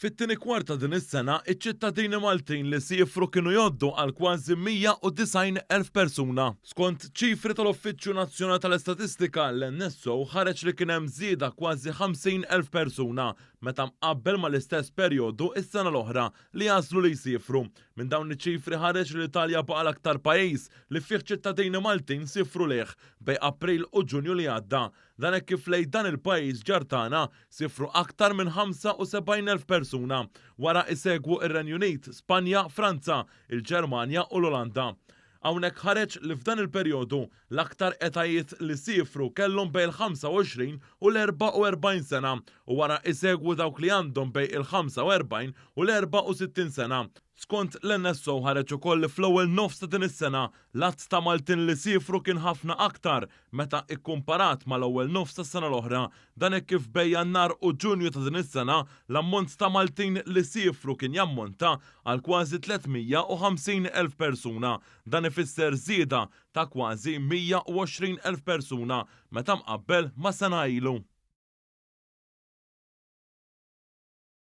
Fit-tieni kwarta din is-sena, iċ-ċittadini Maltin li siefru kienu jgħoddu għal kważi 190,000 persuna. Skont ċifri tal-Uffiċċju Nazzjonali tal-Istatistika l-NSO ħareġ li kien hemm żieda kważi 50,000 persuna meta mqabbel mal-istess perjodu is-sena l-oħra li jażlu li jsiefru. Minn dawn iċ-ċifri ħareġ li l-Italja baqa' l-aktar pajjiż li fih ċittadini Maltin siefru lih bejn April u Ġunju li għadda. Dan hekk kif lejn dan il-pajjiż ġar tagħna siefru aktar minn 75,000 persuna wara isegwu ir-Renju Unit, Spanja, Franza, il-Ġermanja u l-Olanda. Hawnhekk ħareġ li f'dan il-perjodu l-aktar etajiet li siefru kellhom bejn il-25 u l-44 sena u wara isegwu dawk li għandhom bejn il-45 u l-64 sena. Skont l-NSO ħareġ ukoll li fl-ewwel nofs ta' din is-sena l-att ta' Maltin li siefru kien ħafna aktar meta kkumparat mal-ewwel nofs tas-sena l-oħra. Dan hekk kif bejn Jannar u Ġunju ta' din is-sena l-ammont ta' Maltin li siefru kien jammonta għal kważi 350,000 persuna. Dan ifisser żieda ta' kważi 120,000 persuna meta mqabbel ma' sena ilu.